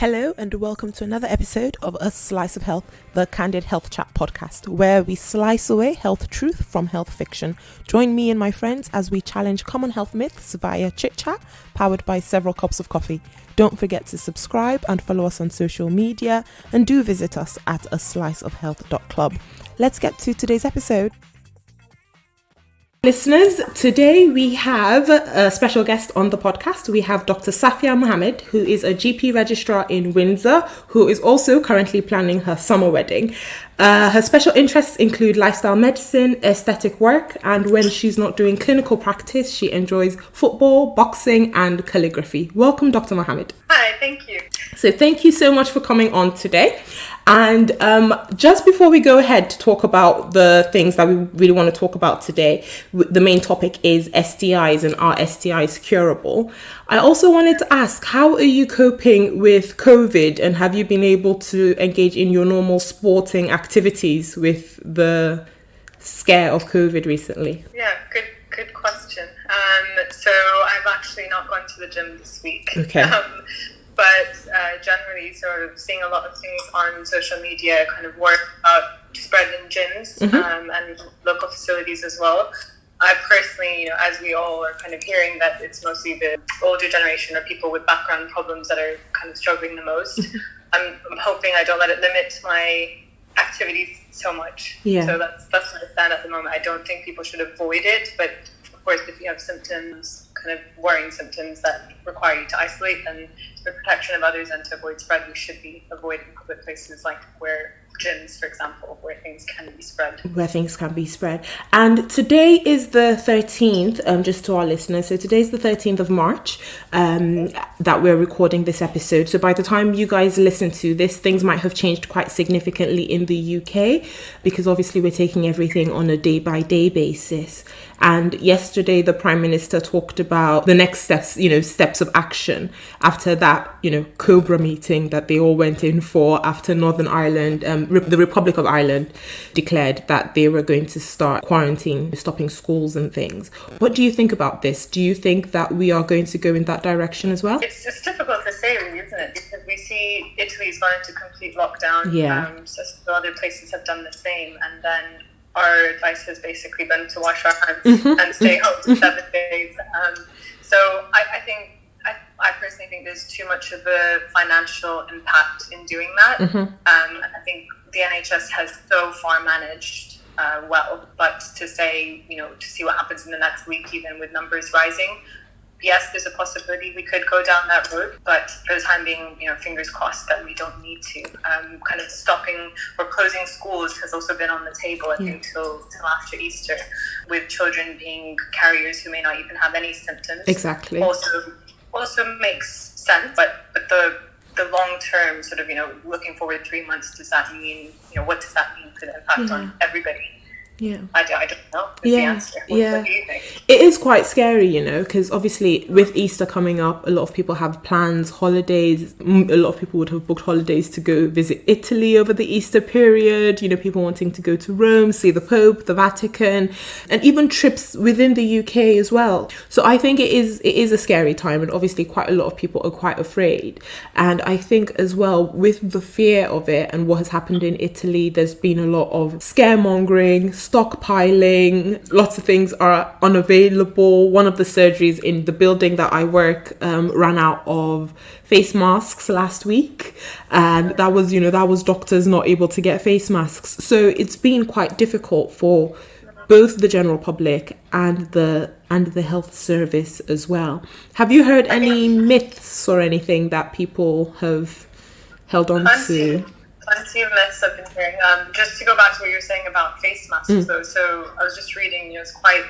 Hello and welcome to another episode of A Slice of Health, the Candid Health Chat podcast, where we slice away health truth from health fiction. Join me and my friends as we challenge common health myths via chit chat, powered by several cups of coffee. Don't forget to subscribe and follow us on social media, and do visit us at asliceofhealth.club. Let's get to today's episode. Listeners, today we have a special guest on the podcast. We have Dr Safia Mohammed, who is a GP registrar in Windsor, who is also currently planning her summer wedding. Her special interests include lifestyle medicine, aesthetic work, and when she's not doing clinical practice, she enjoys football, boxing, and calligraphy. Welcome, Dr. Mohammed. Hi, thank you. So thank you so much for coming on today. And just before we go ahead to talk about the things that we really want to talk about today, the main topic is STIs and are STIs curable? I also wanted to ask, how are you coping with COVID, and have you been able to engage in your normal sporting activities with the scare of COVID recently? Yeah, good question. So I've actually not gone to the gym this week. Okay. But generally sort of seeing a lot of things on social media kind of work about spread in gyms and local facilities as well. I personally, as we all are kind of hearing that it's mostly the older generation or people with background problems that are kind of struggling the most. I'm hoping I don't let it limit my activities so much. Yeah. So that's where I stand at the moment. I don't think people should avoid it, but of course, if you have symptoms, kind of worrying symptoms that require you to isolate, then for protection of others and to avoid spread, you should be avoiding public places like where gyms, for example, where things can be spread. And today is the 13th, just to our listeners. So today's the 13th of March that we're recording this episode. So by the time you guys listen to this, things might have changed quite significantly in the UK, because obviously we're taking everything on a day-by-day basis. And yesterday, the Prime Minister talked about the next steps, steps of action after that, Cobra meeting that they all went in for after Northern Ireland, the Republic of Ireland declared that they were going to start quarantine, stopping schools and things. What do you think about this? Do you think that we are going to go in that direction as well? It's difficult to say, really, isn't it? Because we see Italy's gone into complete lockdown. Yeah. So other places have done the same, and then our advice has basically been to wash our hands and stay home for 7 days. So I personally think there's too much of a financial impact in doing that. I think the NHS has so far managed well, but to say, to see what happens in the next week, even with numbers rising, yes, there's a possibility we could go down that road, but for the time being, fingers crossed that we don't need to. Kind of stopping or closing schools has also been on the table, I think, till after Easter, with children being carriers who may not even have any symptoms. Exactly. Also makes sense, but the long term sort of, looking forward 3 months, does that mean, what does that mean for the impact on everybody? Yeah. I don't know. The answer. What do you think? It is quite scary, because obviously with Easter coming up, a lot of people have plans, holidays. A lot of people would have booked holidays to go visit Italy over the Easter period. People wanting to go to Rome, see the Pope, the Vatican, and even trips within the UK as well. So I think it is a scary time, and obviously quite a lot of people are quite afraid. And I think as well, with the fear of it and what has happened in Italy, there's been a lot of scaremongering, stockpiling, lots of things are unavailable. One of the surgeries in the building that I work ran out of face masks last week, and that was doctors not able to get face masks. So it's been quite difficult for both the general public and the health service as well. Have you heard any myths or anything that people have held on to? Plenty of myths I've been hearing. Just to go back to what you were saying about face masks, though. So I was just reading, it's quite,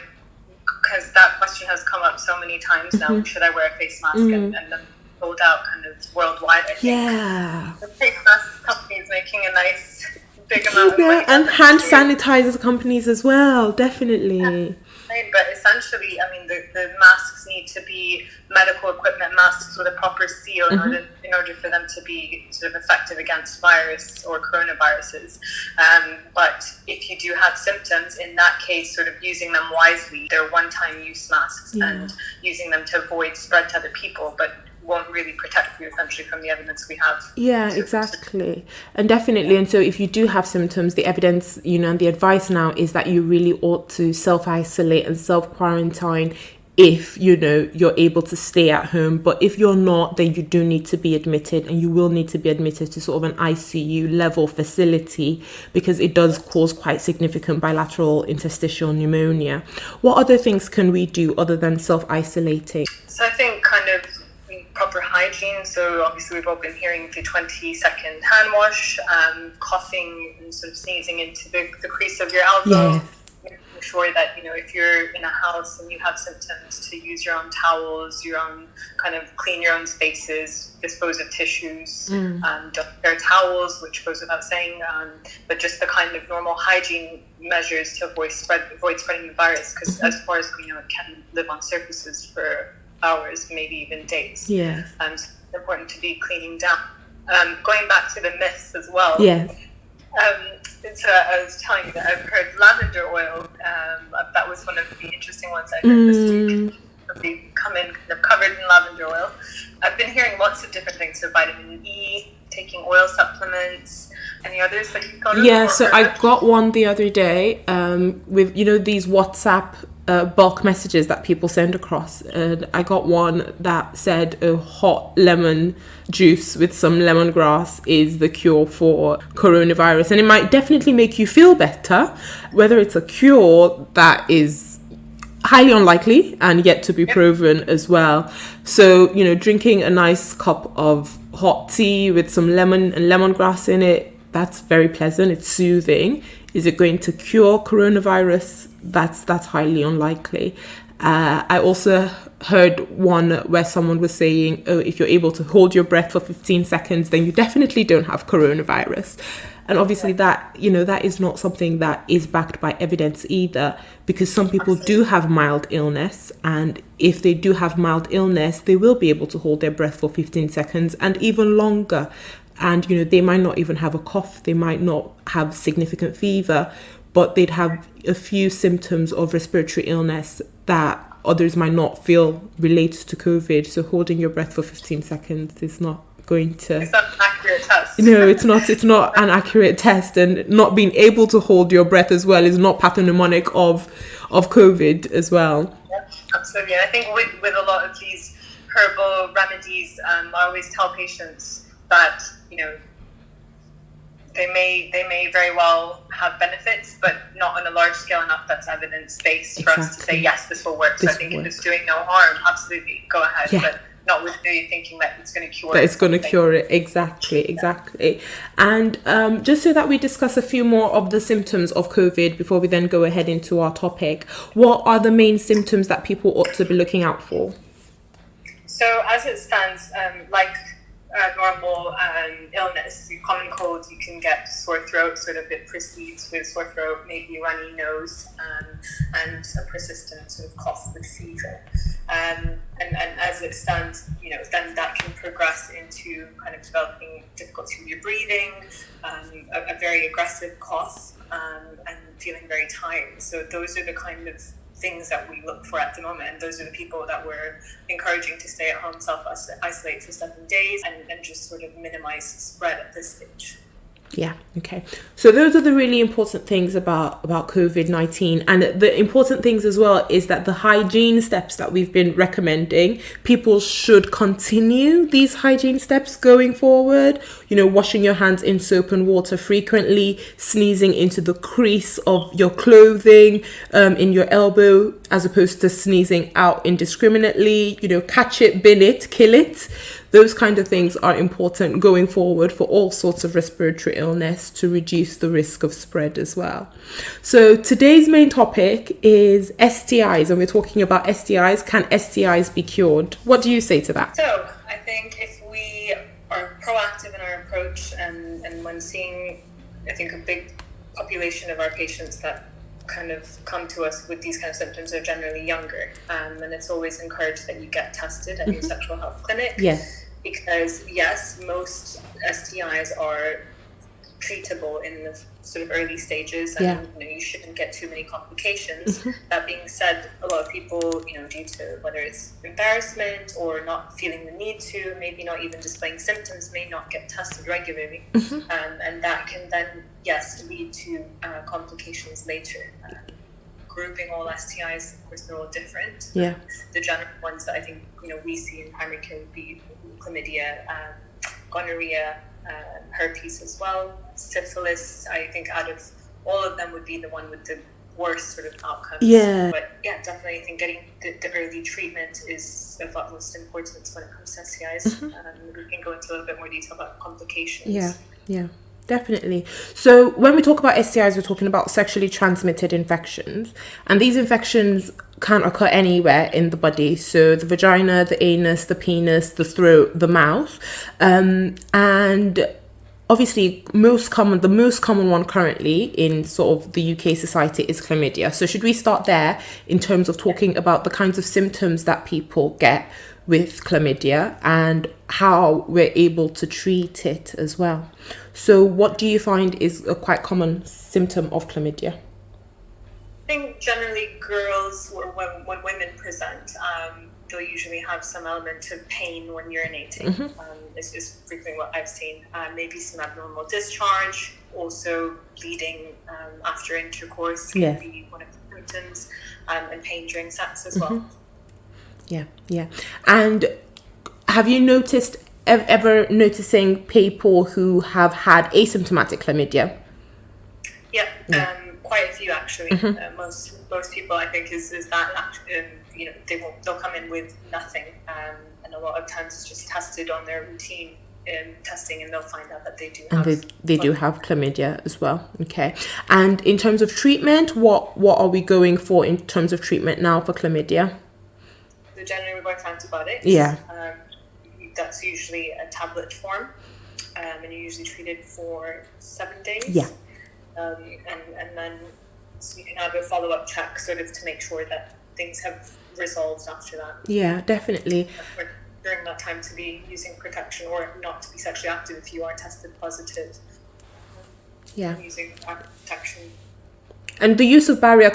because that question has come up so many times now. Should I wear a face mask? And then rolled out kind of worldwide, I think. Yeah. The face mask company is making a nice big amount of money. And hand sanitizer companies as well, definitely. But essentially, the masks need to be medical equipment masks with a proper seal in order for them to be sort of effective against virus or coronaviruses. But if you do have symptoms, in that case, sort of using them wisely, they're one-time use masks and using them to avoid spread to other people. But won't really protect you essentially from the evidence we have. Yeah, exactly. And definitely. And so if you do have symptoms, the evidence, and the advice now is that you really ought to self-isolate and self-quarantine if, you're able to stay at home. But if you're not, then you do need to be admitted, and you will need to be admitted to sort of an ICU level facility, because it does cause quite significant bilateral interstitial pneumonia. What other things can we do other than self-isolating? So I think kind of proper hygiene. So obviously we've all been hearing the 20-second hand wash, coughing and sort of sneezing into the crease of your elbow. Yes. Making sure that, if you're in a house and you have symptoms, to use your own towels, your own kind of clean your own spaces, dispose of tissues, don't wear towels, which goes without saying, but just the kind of normal hygiene measures to avoid spreading the virus, because as far as we know, it can live on surfaces for hours, maybe even days. Yeah. So it's important to be cleaning down. Going back to the myths as well. Yes. I was telling you that I've heard lavender oil. That was one of the interesting ones I heard this week. They come in kind of covered in lavender oil. I've been hearing lots of different things. So vitamin E, taking oil supplements. Any others that you've got? Yeah, so I got one the other day with, these WhatsApp bulk messages that people send across. And I got one that said a hot lemon juice with some lemongrass is the cure for coronavirus. And it might definitely make you feel better. Whether it's a cure, that is highly unlikely and yet to be proven as well. So, drinking a nice cup of hot tea with some lemon and lemongrass in it, that's very pleasant. It's soothing. Is it going to cure coronavirus? That's highly unlikely. I also heard one where someone was saying, if you're able to hold your breath for 15 seconds, then you definitely don't have coronavirus. And obviously that is not something that is backed by evidence either, because some people do have mild illness, and if they do have mild illness, they will be able to hold their breath for 15 seconds and even longer. And, they might not even have a cough, they might not have significant fever, but they'd have a few symptoms of respiratory illness that others might not feel relates to COVID. So holding your breath for 15 seconds is not going to... It's not an accurate test. No, it's not an accurate test. And not being able to hold your breath as well is not pathognomonic of COVID as well. Yeah, absolutely. And I think with a lot of these herbal remedies, I always tell patients that, they may very well have benefits, but not on a large scale enough that's evidence-based for us to say, yes, this will work. So I think if it's doing no harm, absolutely, go ahead. Yeah. But not with really thinking that it's going to cure it. That it's going to cure it. Exactly. And just so that we discuss a few more of the symptoms of COVID before we then go ahead into our topic, what are the main symptoms that people ought to be looking out for? So as it stands, like normal illness, common cold, you can get sore throat, sort of it precedes with sore throat, maybe runny nose, and a persistent sort of cough with fever. And as it stands, then that can progress into kind of developing difficulty with your breathing, a very aggressive cough, and feeling very tired. So those are the kind of things that we look for at the moment, and those are the people that we're encouraging to stay at home, self-isolate for 7 days, and just sort of minimize spread at this stage. Yeah, okay. So those are the really important things about COVID-19. And the important things as well is that the hygiene steps that we've been recommending, people should continue these hygiene steps going forward. Washing your hands in soap and water frequently, sneezing into the crease of your clothing, in your elbow, as opposed to sneezing out indiscriminately, catch it, bin it, kill it. Those kind of things are important going forward for all sorts of respiratory illness to reduce the risk of spread as well. So today's main topic is STIs, and we're talking about STIs. Can STIs be cured? What do you say to that? So I think if we are proactive in our approach, and when seeing, I think, a big population of our patients that kind of come to us with these kind of symptoms are generally younger, and it's always encouraged that you get tested at your sexual health clinic. Yes. Because yes, most STIs are treatable in the sort of early stages, and you shouldn't get too many complications. That being said, a lot of people, due to whether it's embarrassment or not feeling the need to, maybe not even displaying symptoms, may not get tested regularly, and that can then lead to complications later. Grouping all STIs, of course, they're all different. The general ones that I think we see in primary care would be chlamydia, gonorrhea, herpes as well, syphilis. I think out of all of them would be the one with the worst sort of outcomes. But definitely I think getting the early treatment is of utmost importance when it comes to STIs. We can go into a little bit more detail about complications. Definitely. So when we talk about STIs, we're talking about sexually transmitted infections, and these infections can occur anywhere in the body. So the vagina, the anus, the penis, the throat, the mouth, and obviously the most common one currently in sort of the UK society is chlamydia. So should we start there in terms of talking about the kinds of symptoms that people get with chlamydia and how we're able to treat it as well? So what do you find is a quite common symptom of chlamydia? I think generally girls, or when women present, they'll usually have some element of pain when urinating. This is frequently what I've seen. Maybe some abnormal discharge, also bleeding after intercourse can be one of the symptoms, and pain during sex as well. And have you noticed ever noticing people who have had asymptomatic chlamydia? Quite a few actually. Most people, I think, is that they'll come in with nothing, and a lot of times it's just tested on their routine testing, and they'll find out that they do have. And they do have chlamydia as well. Okay. And in terms of treatment, what are we going for in terms of treatment now for chlamydia? So generally we work antibiotics. That's usually a tablet form, and you're usually treated for 7 days. And then so you can have a follow-up check sort of to make sure that things have resolved after that. Definitely. During that time to be using protection, or not to be sexually active if you are tested positive. Using protection. And the use of barrier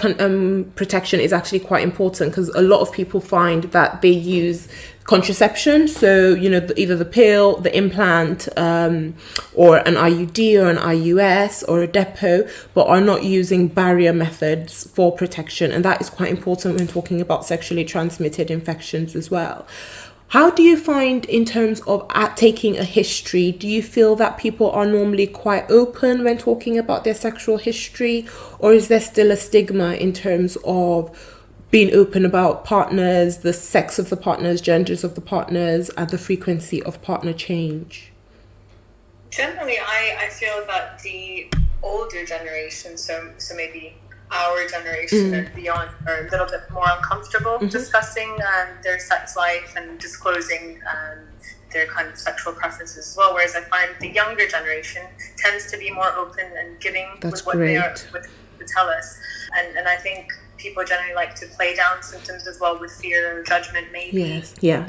protection is actually quite important, because a lot of people find that they use contraception, so either the pill, the implant, or an IUD or an IUS or a depot, but are not using barrier methods for protection, and that is quite important when talking about sexually transmitted infections as well. How do you find in terms of taking a history? Do you feel that people are normally quite open when talking about their sexual history, or is there still a stigma in terms of being open about partners, the sex of the partners, genders of the partners, and the frequency of partner change? Generally, I feel that the older generation, so maybe our generation and beyond, are a little bit more uncomfortable discussing their sex life and disclosing their kind of sexual preferences as well. Whereas I find the younger generation tends to be more open and giving with what they are to tell us. And I think people generally like to play down symptoms as well with fear or judgment, maybe.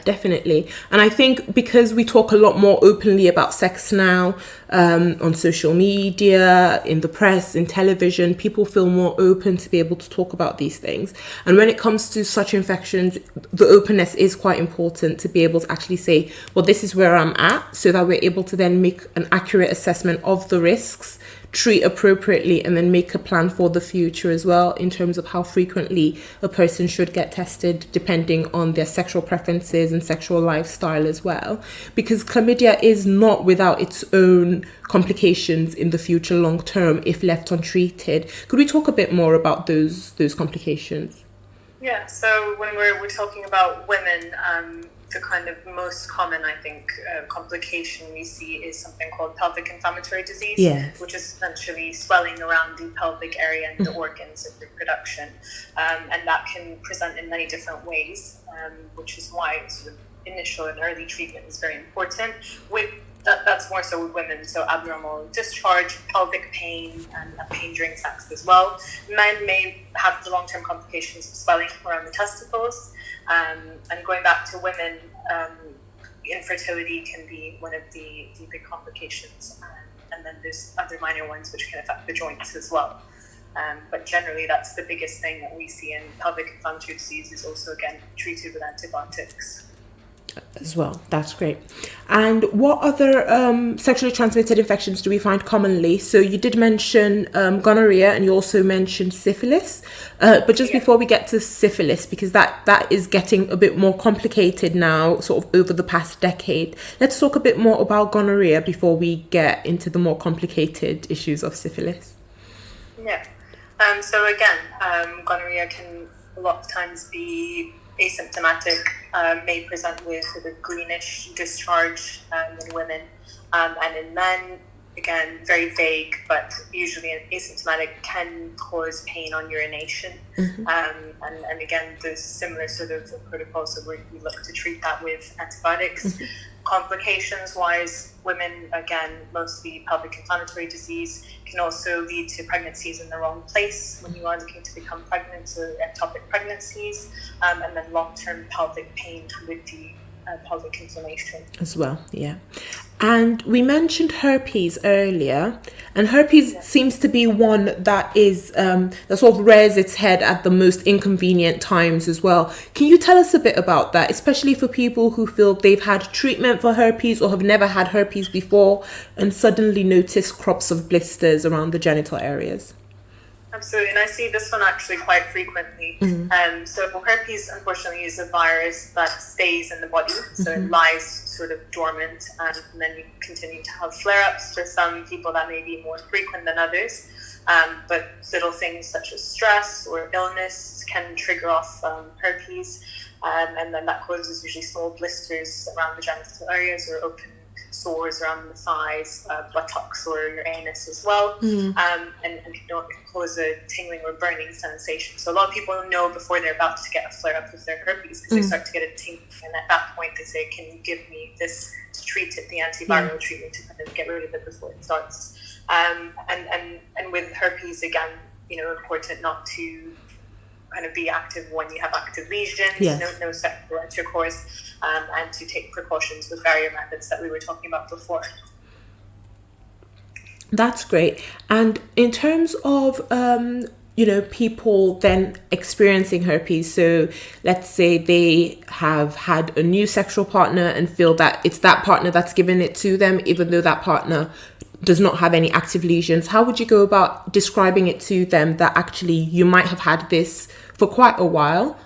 Definitely. And I think because we talk a lot more openly about sex now, on social media, in the press, in television, people feel more open to be able to talk about these things. And when it comes to such infections, the openness is quite important to be able to actually say, well, this is where I'm at, so that we're able to then make an accurate assessment of the risks, treat appropriately, and then make a plan for the future as well, in terms of how frequently a person should get tested depending on their sexual preferences and sexual lifestyle as well, because chlamydia is not without its own complications in the future long term if left untreated. Could we talk a bit more about those complications? So when we're talking about women, the kind of most common, I think, complication we see is something called pelvic inflammatory disease, which is essentially swelling around the pelvic area and the organs of reproduction. And that can present in many different ways, which is why sort of initial and early treatment is very important. That's more so with women, so abnormal discharge, pelvic pain, and pain during sex as well. Men may have the long-term complications of swelling around the testicles. And going back to women, infertility can be one of the big complications. and then there's other minor ones which can affect the joints as well. But generally, that's the biggest thing that we see in pelvic inflammatory disease, is also, again, treated with antibiotics. As well. That's great. And what other sexually transmitted infections do we find commonly? So you did mention gonorrhea, and you also mentioned syphilis. But just before we get to syphilis, because that is getting a bit more complicated now, sort of over the past decade, let's talk a bit more about gonorrhea before we get into the more complicated issues of syphilis. Yeah. So again, gonorrhea can a lot of times be asymptomatic, may present with sort of greenish discharge in women, and in men, again, very vague, but usually asymptomatic, can cause pain on urination. And again, there's similar sort of protocols, so we look to treat that with antibiotics. Complications wise, women, again, mostly pelvic inflammatory disease, can also lead to pregnancies in the wrong place when you are looking to become pregnant, so ectopic pregnancies, and then long-term pelvic pain with the pelvic inflammation as well. Yeah. And we mentioned herpes earlier, and herpes seems to be one that is that sort of rears its head at the most inconvenient times as well. Can you tell us a bit about that, especially for people who feel they've had treatment for herpes or have never had herpes before and suddenly notice crops of blisters around the genital areas? Absolutely, and I see this one actually quite frequently. So herpes, unfortunately, is a virus that stays in the body, so it lies sort of dormant, and then you continue to have flare-ups. For some people, that may be more frequent than others, but little things such as stress or illness can trigger off herpes, and then that causes usually small blisters around the genital areas or open sores around the thighs, buttocks, or your anus as well, and can cause a tingling or burning sensation. So a lot of people know before they're about to get a flare-up with their herpes, because they start to get a tingling, and at that point they say, can you give me this to treat it, the antiviral treatment, to kind of get rid of it before it starts. And with herpes, again, important not to kind of be active when you have active lesions, no sexual intercourse, and to take precautions with barrier methods that we were talking about before. That's great. And in terms of people then experiencing herpes, so let's say they have had a new sexual partner and feel that it's that partner that's given it to them, even though that partner does not have any active lesions. How would you go about describing it to them that actually you might have had this for quite a while,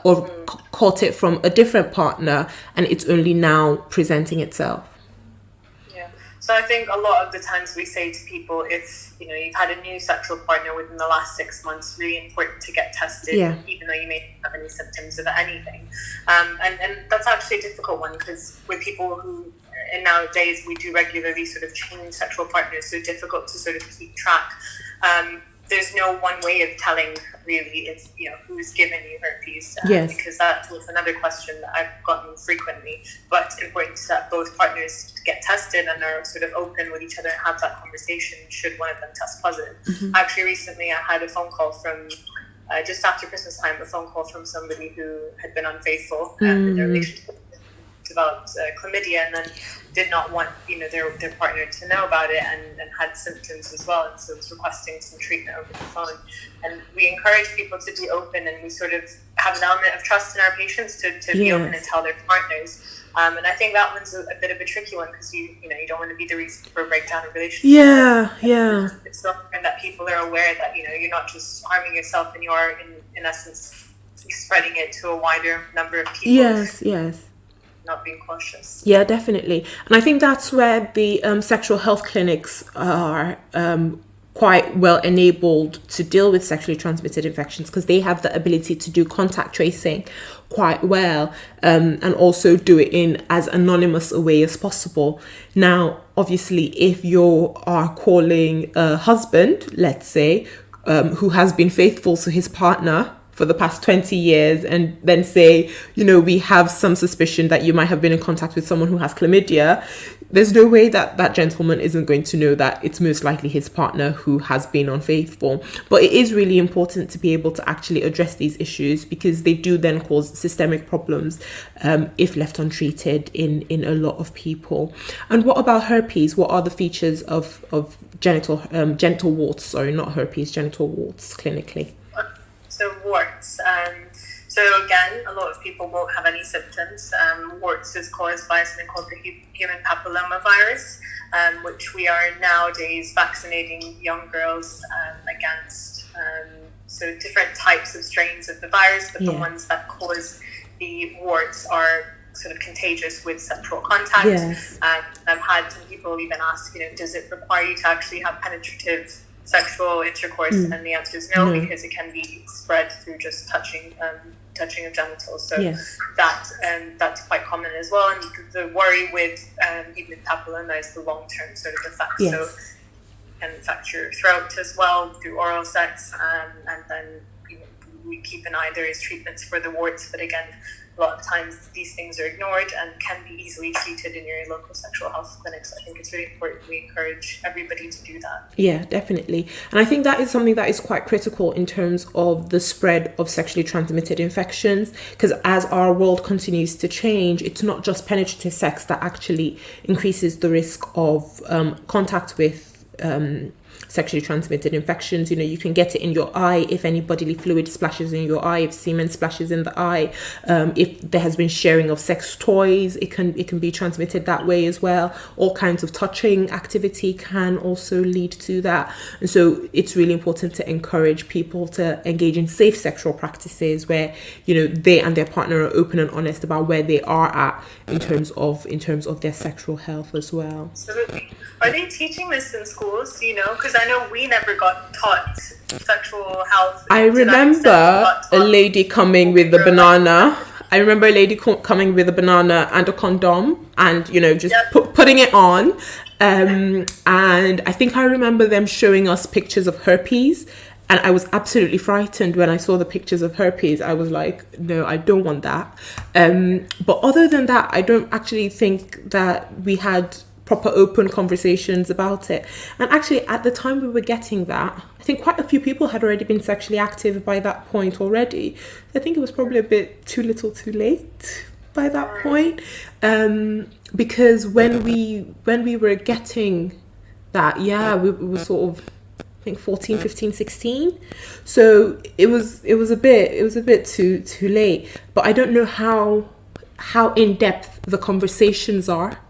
or caught it from a different partner, and it's only now presenting itself? Yeah. So I think a lot of the times we say to people, if you've had a new sexual partner within the last 6 months, really important to get tested, even though you may not have any symptoms of anything. And that's actually a difficult one, because with people who, and nowadays we do regularly sort of change sexual partners, so difficult to sort of keep track. There's no one way of telling really if who's given you herpes, because that was another question that I've gotten frequently. But it's important that both partners get tested and are sort of open with each other and have that conversation should one of them test positive. Actually, recently I had a phone call from just after Christmas time, a phone call from somebody who had been unfaithful in their relationship, developed chlamydia, and then did not want their partner to know about it, and had symptoms as well, and so was requesting some treatment over the phone. And we encourage people to be open, and we sort of have an element of trust in our patients to be open and tell their partners. And I think that one's a bit of a tricky one, because you don't want to be the reason for a breakdown of relationship. It's so important that people are aware that you're not just harming yourself, and you are in essence spreading it to a wider number of people. Yes. Not being cautious. Yeah, definitely. And I think that's where the sexual health clinics are quite well enabled to deal with sexually transmitted infections, because they have the ability to do contact tracing quite well, and also do it in as anonymous a way as possible. Now, obviously, if you are calling a husband, let's say, who has been faithful to his partner for the past 20 years and then say, we have some suspicion that you might have been in contact with someone who has chlamydia, there's no way that that gentleman isn't going to know that it's most likely his partner who has been unfaithful. But it is really important to be able to actually address these issues, because they do then cause systemic problems if left untreated in a lot of people. And what about herpes? What are the features of genital warts? Sorry, not herpes, genital warts clinically. So warts. So again, a lot of people won't have any symptoms. Warts is caused by something called the human papillomavirus, which we are nowadays vaccinating young girls against. So different types of strains of the virus, but the ones that cause the warts are sort of contagious with sexual contact. Yes. I've had some people even ask, does it require you to actually have penetrative sexual intercourse? And the answer is no, because it can be spread through just touching of genitals. So that's quite common as well. And the worry with even with papilloma is the long-term sort of effects. Yes. So it can infect your throat as well through oral sex, and then we keep an eye. There is treatments for the warts, but again, a lot of times these things are ignored and can be easily treated in your local sexual health clinics. I think it's really important we encourage everybody to do that. Yeah, definitely. And I think that is something that is quite critical in terms of the spread of sexually transmitted infections, because as our world continues to change, it's not just penetrative sex that actually increases the risk of contact with sexually transmitted infections. You can get it in your eye if any bodily fluid splashes in your eye, if semen splashes in the eye, if there has been sharing of sex toys, it can be transmitted that way as well. All kinds of touching activity can also lead to that. And so it's really important to encourage people to engage in safe sexual practices where they and their partner are open and honest about where they are at in terms of their sexual health as well. Absolutely. Are they teaching this in schools? Because I know we never got taught sexual health. I remember a lady coming with a banana. I remember a lady coming with a banana and a condom and, just putting it on. And I think I remember them showing us pictures of herpes. And I was absolutely frightened when I saw the pictures of herpes. I was like, no, I don't want that. But other than that, I don't actually think that we had proper open conversations about it. And actually, at the time we were getting that, I think quite a few people had already been sexually active by that point already. I think it was probably a bit too little too late by that point. Because when we were getting that, we were sort of, I think 14, 15, 16. So it was a bit too late. But I don't know how in depth the conversations are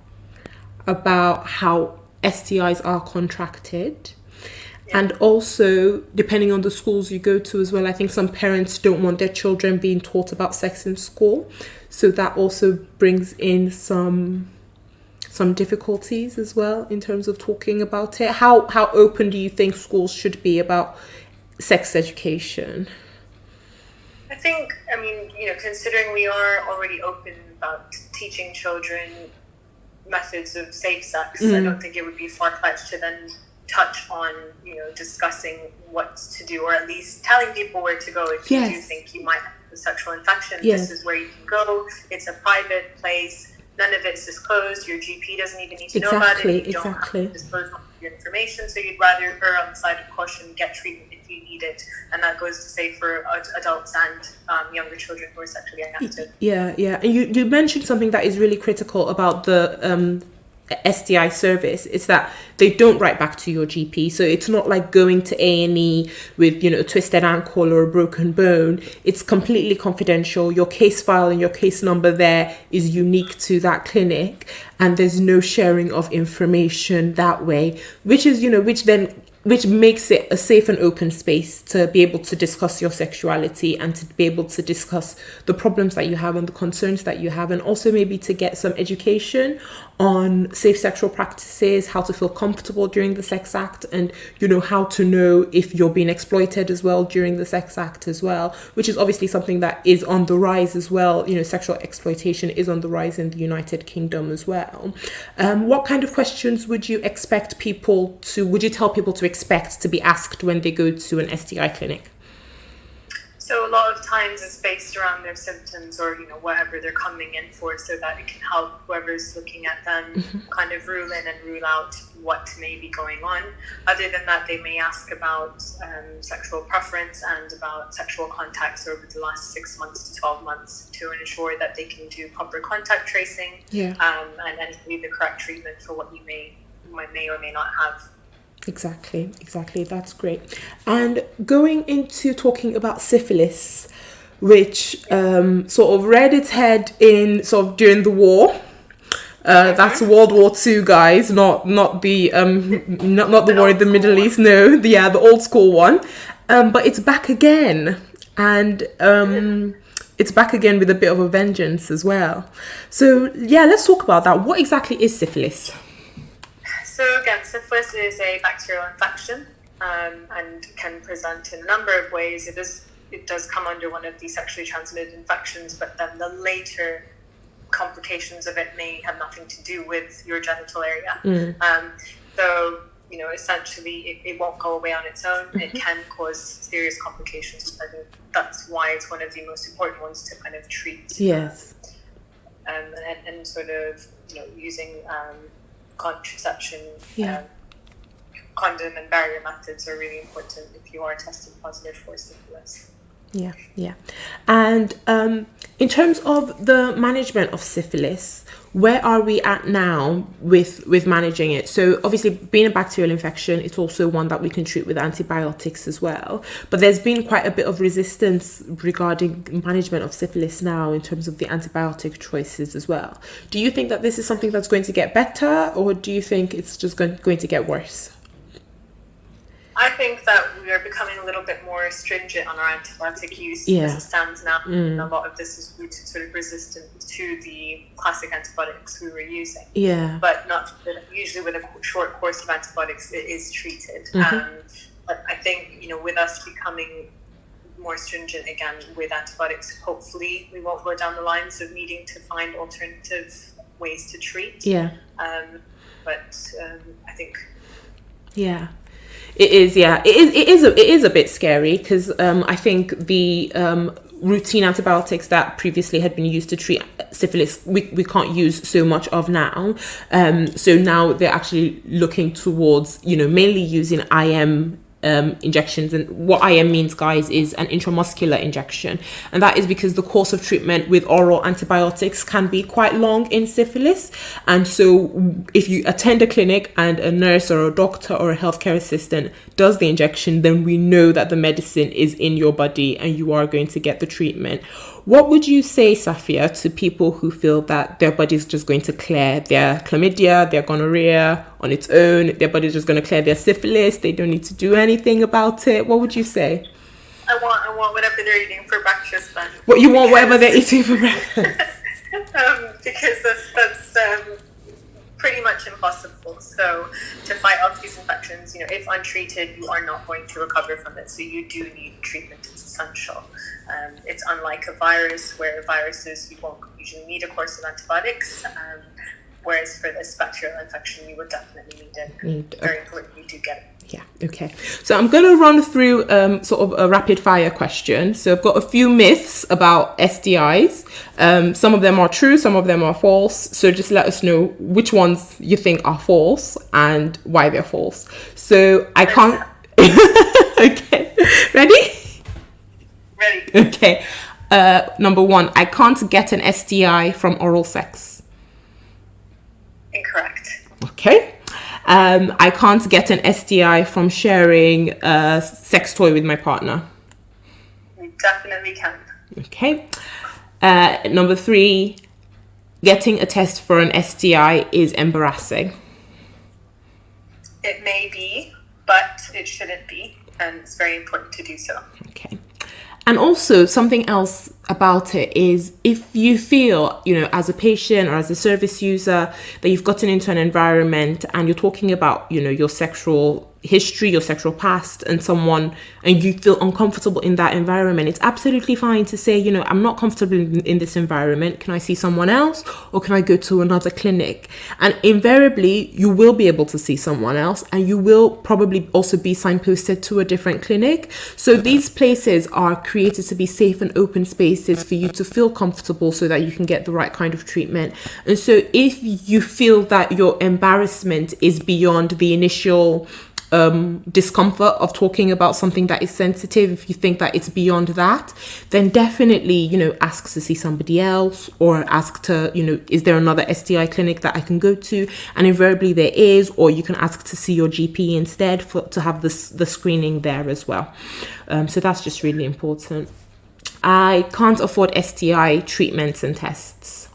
about how STIs are contracted. And also, depending on the schools you go to as well, I think some parents don't want their children being taught about sex in school. So that also brings in some difficulties as well in terms of talking about it. How open do you think schools should be about sex education? I think, considering we are already open about teaching children methods of safe sex, I don't think it would be far-fetched to then touch on, discussing what to do, or at least telling people where to go if you do think you might have a sexual infection. This is where you can go. It's a private place. None of it's disclosed. Your GP doesn't even need to know about it. You don't have to disclose your information. So you'd rather err on the side of caution, get treatment if you need it. And that goes to say for adults and younger children who are sexually active. Yeah. And you mentioned something that is really critical about the STI service. Is that they don't write back to your GP. So it's not like going to A&E with, a twisted ankle or a broken bone. It's completely confidential. Your case file and your case number there is unique to that clinic. And there's no sharing of information that way, which makes it a safe and open space to be able to discuss your sexuality and to be able to discuss the problems that you have and the concerns that you have, and also maybe to get some education on safe sexual practices, how to feel comfortable during the sex act, and how to know if you're being exploited as well during the sex act as well, which is obviously something that is on the rise as well. Sexual exploitation is on the rise in the United Kingdom as well. What kind of questions would you tell people to expect to be asked when they go to an STI clinic? So a lot of times it's based around their symptoms or, whatever they're coming in for, so that it can help whoever's looking at them kind of rule in and rule out what may be going on. Other than that, they may ask about sexual preference and about sexual contacts over the last 6 months to 12 months to ensure that they can do proper contact tracing and give the correct treatment for what you may or may not have. Exactly. That's great. And going into talking about syphilis, which sort of reared its head in sort of during the war. That's World War II, guys, not the not the war in the Middle East. No, the old school one. But it's back again, and it's back again with a bit of a vengeance as well. So let's talk about that. What exactly is syphilis? So again, syphilis is a bacterial infection and can present in a number of ways. It does come under one of the sexually transmitted infections, but then the later complications of it may have nothing to do with your genital area. So, essentially it won't go away on its own. It can cause serious complications. I think that's why it's one of the most important ones to kind of treat. Yes. And sort of, using contraception, condom and barrier methods are really important if you are tested positive for syphilis. And in terms of the management of syphilis, where are we at now with managing it? So obviously, being a bacterial infection, it's also one that we can treat with antibiotics as well. But there's been quite a bit of resistance regarding management of syphilis now in terms of the antibiotic choices as well. Do you think that this is something that's going to get better, or do you think it's just going to get worse? I think that we are becoming a little bit more stringent on our antibiotic use as it stands now. And a lot of this is due to sort of resistance to the classic antibiotics we were using. But not usually with a short course of antibiotics, it is treated. But I think, with us becoming more stringent again with antibiotics, hopefully we won't go down the lines of needing to find alternative ways to treat. But I think... It is a bit scary because I think the routine antibiotics that previously had been used to treat syphilis we can't use so much of now. So now they're actually looking towards mainly using IM injections, and what IM means, guys, is an intramuscular injection, and that is because the course of treatment with oral antibiotics can be quite long in syphilis. And so if you attend a clinic and a nurse or a doctor or a healthcare assistant does the injection, then we know that the medicine is in your body and you are going to get the treatment. What would you say, Safia, to people who feel that their body is just going to clear their chlamydia, their gonorrhea on its own, their body is just going to clear their syphilis, they don't need to do anything about it? What would you say? I want whatever they're eating for breakfast then. What you want, whatever they're eating for breakfast? Because that's pretty much impossible. So to fight off these infections, if untreated, you are not going to recover from it. So you do need treatment. It's essential. It's unlike a virus, where viruses, you won't usually need a course of antibiotics. Whereas for this bacterial infection, you would definitely need it. Very important you do get it. Okay. So I'm going to run through sort of a rapid fire question. So I've got a few myths about STIs. Some of them are true, some of them are false. So just let us know which ones you think are false and why they're false. So I can't... Okay. Ready? Ready. Okay. Number 1, I can't get an STI from oral sex. Incorrect. Okay. I can't get an STI from sharing a sex toy with my partner. You definitely can. Okay. Number 3, getting a test for an STI is embarrassing. It may be, but it shouldn't be, and it's very important to do so. Okay. And also something else about it is, if you feel, as a patient or as a service user, that you've gotten into an environment and you're talking about, your sexual history, your sexual past, and you feel uncomfortable in that environment, it's absolutely fine to say, I'm not comfortable in this environment. Can I see someone else, or can I go to another clinic? And invariably, you will be able to see someone else, and you will probably also be signposted to a different clinic. So these places are created to be safe and open spaces for you to feel comfortable so that you can get the right kind of treatment. And so if you feel that your embarrassment is beyond the initial discomfort of talking about something that is sensitive, if you think that it's beyond that, then definitely, ask to see somebody else, or ask to, is there another STI clinic that I can go to? And invariably there is, or you can ask to see your GP instead to have the screening there as well. So that's just really important. I can't afford STI treatments and tests.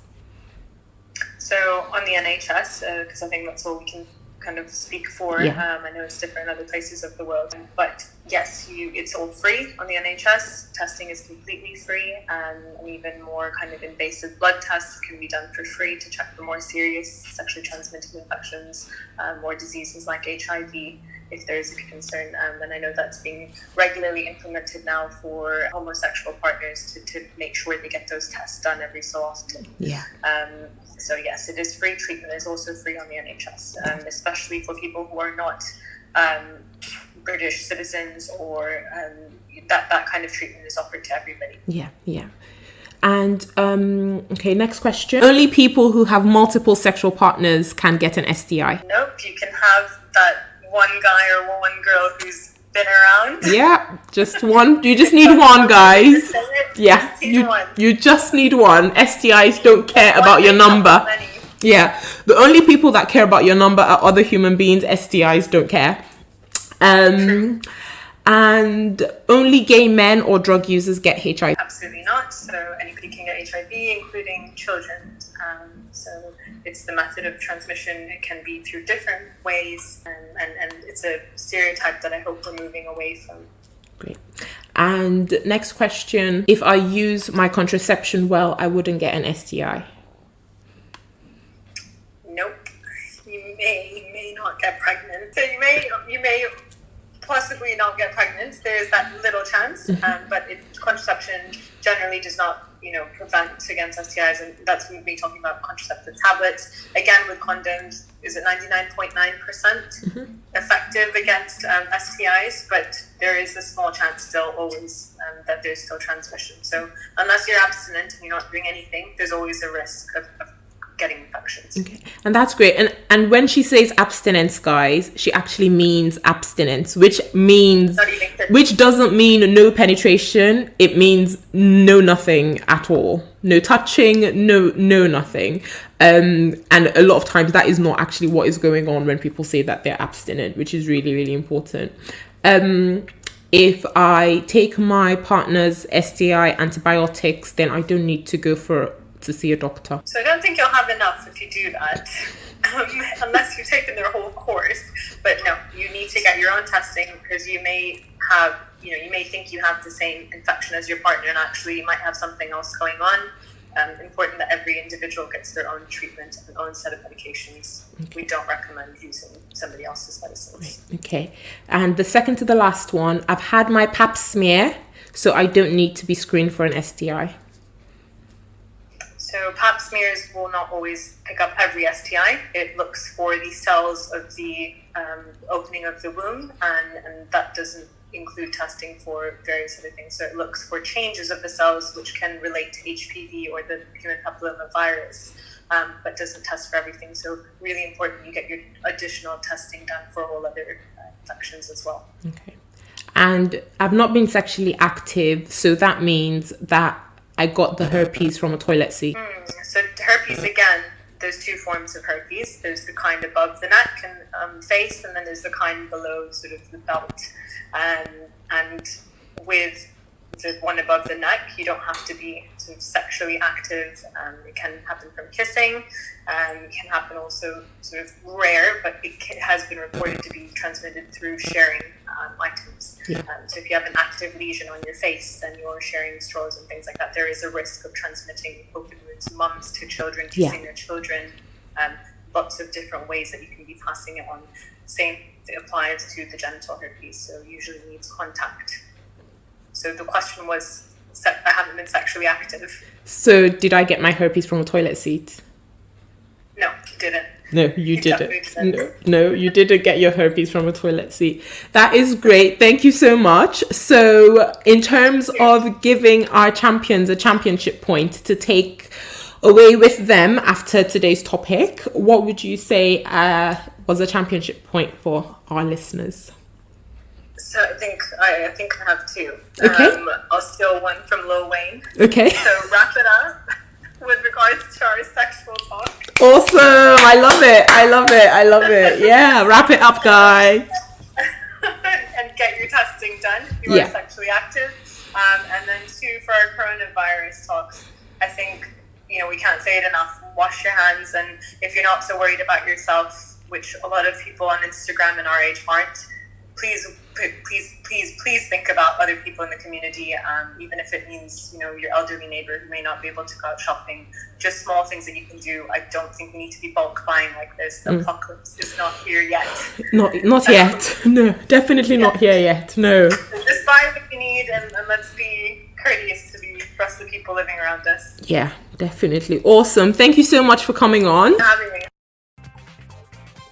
So on the NHS, because I think that's all we can kind of speak for. Yeah. I know it's different in other places of the world, but yes, it's all free on the NHS. Testing is completely free, and even more kind of invasive blood tests can be done for free to check for more serious sexually transmitted infections or diseases like HIV, if there's a concern. And I know that's being regularly implemented now for homosexual partners to make sure they get those tests done every so often. Yeah. So yes, it is free. Treatment is also free on the NHS, especially for people who are not British citizens, or that kind of treatment is offered to everybody. Yeah. And okay, next question. Only people who have multiple sexual partners can get an STI. Nope, you can have that one guy or one girl who's been around. Yeah, just one. You just need one, guys. Yeah, you just need one. STIs don't care about your number. Yeah, the only people that care about your number are other human beings. STIs don't care. And only gay men or drug users get HIV. Absolutely not. So anybody can get HIV, including children. So it's the method of transmission. It can be through different ways, and it's a stereotype that I hope we're moving away from. Great. And next question. If I use my contraception well, I wouldn't get an STI. Nope. You may not get pregnant. So you may possibly not get pregnant. There is that little chance, but contraception generally does not, prevent against STIs, and that's me talking about contraceptive tablets. Again, with condoms, is it 99.9% effective against STIs? But there is a small chance still always that there's still transmission. So unless you're abstinent and you're not doing anything, there's always a risk of getting infections. Okay, and that's great. And when she says abstinence, guys, she actually means abstinence, which doesn't mean no penetration. It means no nothing at all, no touching, no nothing. And a lot of times that is not actually what is going on when people say that they're abstinent, which is really, really important. If I take my partner's STI antibiotics, then I don't need to go to see a doctor. So I don't think you'll have enough if you do that, unless you've taken their whole course. But no, you need to get your own testing, because you may have, you may think you have the same infection as your partner, and actually you might have something else going on. Important that every individual gets their own treatment and own set of medications. Okay. We don't recommend using somebody else's medicines. Okay. And the second to the last one, I've had my pap smear, so I don't need to be screened for an STI. So pap smears will not always pick up every STI. It looks for the cells of the opening of the womb, and that doesn't include testing for various other things. So it looks for changes of the cells which can relate to HPV or the human papilloma virus, but doesn't test for everything. So really important you get your additional testing done for all other infections as well. Okay. And I've not been sexually active, so that means that I got the herpes from a toilet seat. So herpes, again, there's two forms of herpes. There's the kind above the neck and face, and then there's the kind below sort of the belt. And with the one above the neck, you don't have to be sort of sexually active. It can happen from kissing. It can happen also sort of rare, but it has been reported to be transmitted through sharing items. Yeah. So if you have an active lesion on your face and you're sharing straws and things like that, there is a risk of transmitting open wounds, mums to children, kissing their children. lots of different ways that you can be passing it on. Same applies to the genital herpes, so usually needs contact. So the question was, I haven't been sexually active. So did I get my herpes from a toilet seat? No, you didn't. No, you didn't. No, you didn't get your herpes from a toilet seat. That is great. Thank you so much. So in terms of giving our champions a championship point to take away with them after today's topic, what would you say was a championship point for our listeners? So I think I have two. Okay. I'll steal one from Lil Wayne. Okay. So wrap it up with regards to our sexual talk. Awesome. I love it. Yeah. Wrap it up, guys. And get your testing done if you are sexually active. And then two, for our coronavirus talks, I think, we can't say it enough. Wash your hands. And if you're not so worried about yourself, which a lot of people on Instagram in our age aren't, please think about other people in the community, even if it means, your elderly neighbor who may not be able to go out shopping. Just small things that you can do. I don't think we need to be bulk buying like this. The apocalypse is not here yet. Not yet. No, definitely not here yet. No. Just buy what you need and let's be courteous to the rest of the people living around us. Yeah, definitely. Awesome. Thank you so much for coming on. Having me.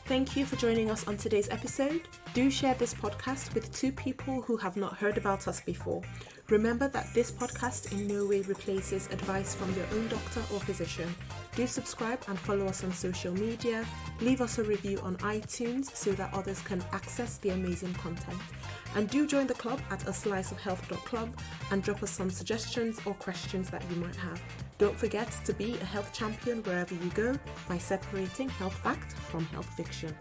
Thank you for joining us on today's episode. Do share this podcast with two people who have not heard about us before. Remember that this podcast in no way replaces advice from your own doctor or physician. Do subscribe and follow us on social media. Leave us a review on iTunes so that others can access the amazing content. And do join the club at asliceofhealth.club and drop us some suggestions or questions that you might have. Don't forget to be a health champion wherever you go by separating health fact from health fiction.